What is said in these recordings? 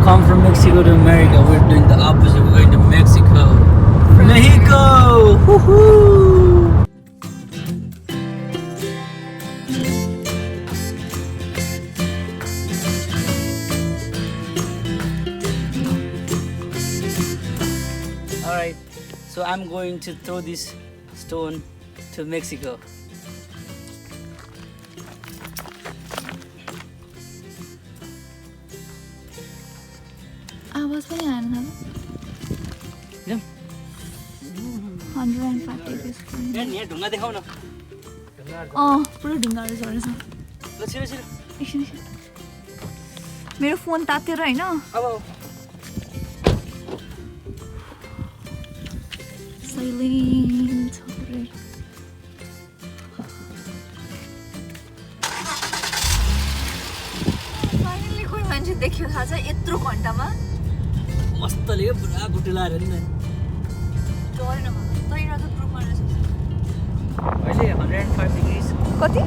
come from Mexico to America. We're doing the opposite. We're going to Mexico. Mexico! Woohoo! Alright, so I'm going to throw this stone to Mexico. आवाज पनि आएन थाहा जाऊँ? 105 degrees यहाँ ढुङ्गा देखाउ न। पुरै ढुङ्गाहरू झरेछ ल छिटो छिटो। एकछिन मेरो फोन तातेर होइन अब साइलेन्ट छ पुरै फाइनली कोही मान्छे देख्यो थाहा छ यत्रो घन्टामा मस्तले पुरा गुटी लाएर नि डरेन म तैरा त ग्रुपमा रहेछ अहिले 105 डिग्री कति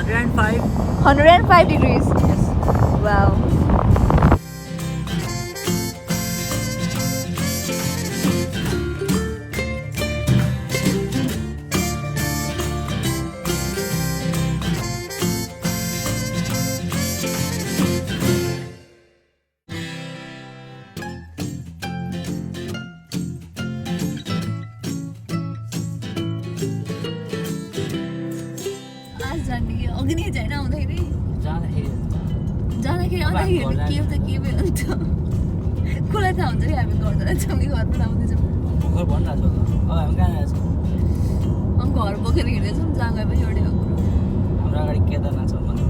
105 105 degrees wow अघि नै जाइन आउँदाखेरि जाँदाखेरि आउँदाखेरि के के अन्त कसलाई थाहा हुन्छ कि हामी घर जाँदैछौँ कि घरबाट आउँदैछौँ भर्खर भनिरहेको छ अब हामी कहाँ जान्छौँ घर बोकेर हिँड्दैछौँ जहाँ गए पनि एउटै हो हाम्रो अगाडि केदारनाथ छ भन्नु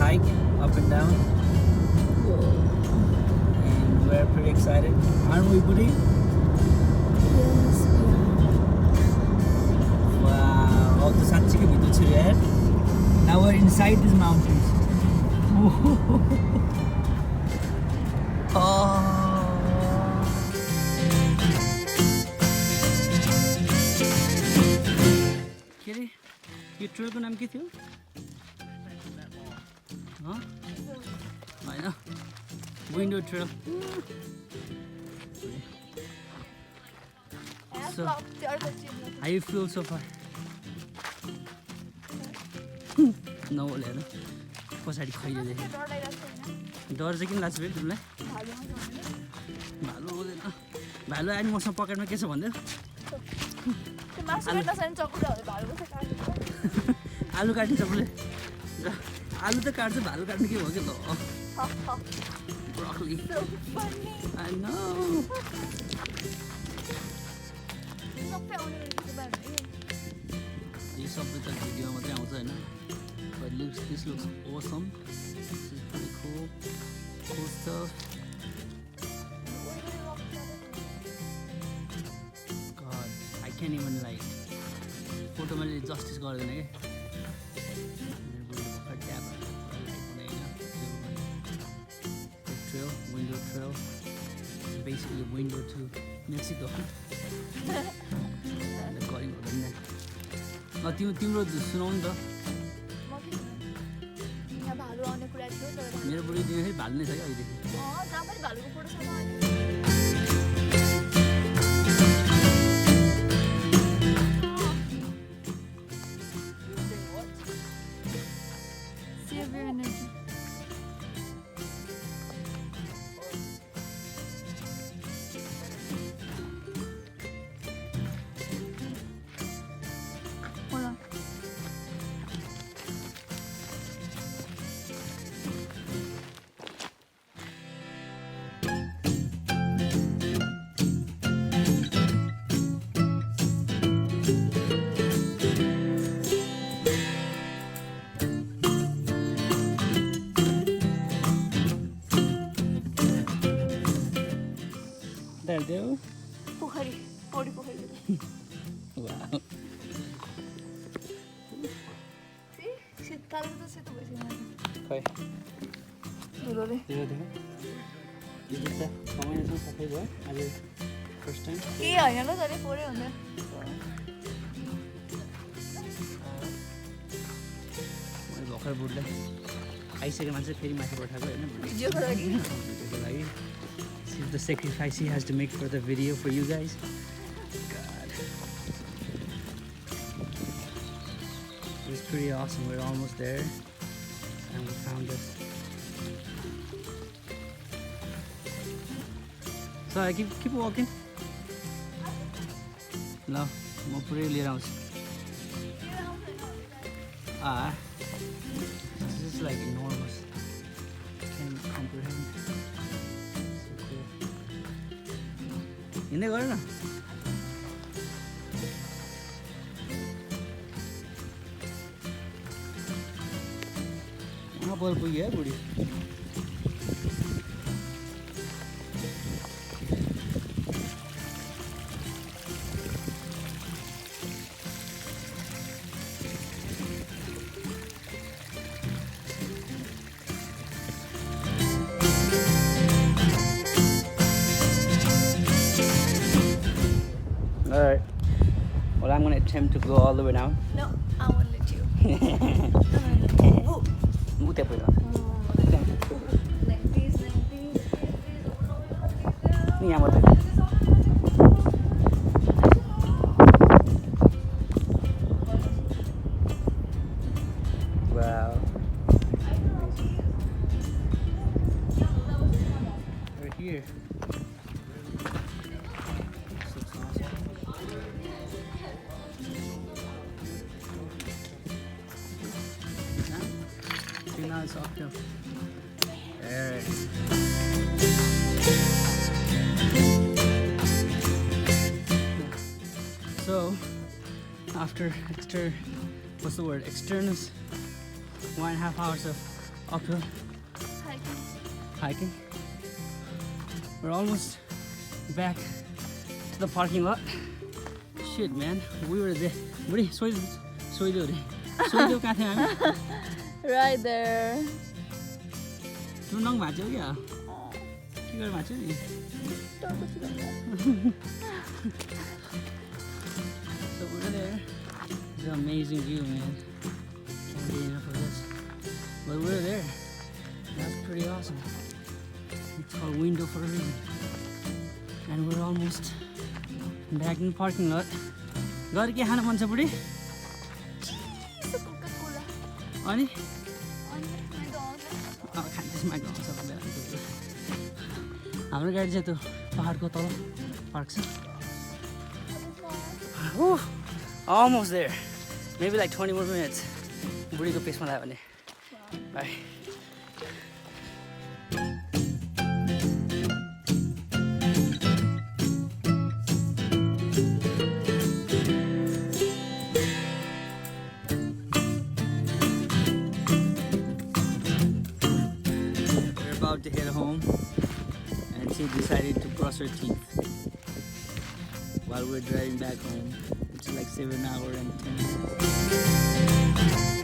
hike up and down and we're pretty excited, aren't we, buddy? Yes. Wow, all the साँच्चीकै भित्र छु यार. Now we're inside these mountains. के अरे यो ट्रेलको नाम के थियो? होइन window trail So, how you feel so far? नहोले होइन पछाडि खैले देखेँ डर चाहिँ किन लाग्छ फेरि तिमीलाई भालु हुँदैन भालु आयो नि मसँग पकेटमा के छ भन्दै आलु काट्ने चकुले आलु त काट्छ भालु काट्ने के हो कि ल ब्रोकली I know यो सबै त भिडियोमा मात्रै आउँछ होइन but this looks awesome. This is pretty cool stuff. God, I can't even like photo मैले justice गर्दैन के trail, window trail. It's basically a window to Mexico. And going over there. तिम्रो सुनाउ नि त मेरो बुढी दिने भालु नै छ क्या अहिलेदेखि गरिदेऊ पोखरी पौडी पोखरी वाह शीतकाल त सेतो भइसक्यो खै धुलोले यो देखो यो त कमाइन्छ सबै भयो आज फर्स्ट टाइम के होइन ल जहिले पोरै हुँदैन मैले भर्खर बुढलाई आइसकेको मान्छे फेरि माथि पठाएको होइन भिडियोको लागि भिडियोको लागि This is the sacrifice he has to make for the video for you guys. God. It was pretty awesome. We're almost there. And we found this. So I keep walking. No, I'm pretty around. This is like enormous. Can't comprehend. हिँड्दै गर न वहाँ पर पुग्यो है बुढी Alright, well I'm going to attempt to go all the way down. No, I won't let you. Move that way down. Like this. यहाँ मात्रै Wow. We're here. Now it's uphill. There it is. So, after what's the word? Externus, 1.5 hours of uphill hiking. We're almost back to the parking lot. Shit, man, we were there. Buddy, soideu कहाँ थियौँ हामी? Right there. तिम्रो नङ भाँच्यौ क्या? के गरेर भाँच्यौ नि? So we're there. It's an amazing view, man. Can't get enough of this. But we're there. That's pretty awesome. It's called window for a reason. And we're almost back in the parking lot. गएर के खानु मन छ बुढी? अनि खान्छस् माग्नु आउँछ हाम्रो गाडी चाहिँ त्यो पहाडको तल पार्क छ Almost there. Maybe like 20 more minutes. बुढीको पेसमा लाग्यो भने by to head home and she decided to brush her teeth while we're driving back home, which is like 7 hours and 10 minutes.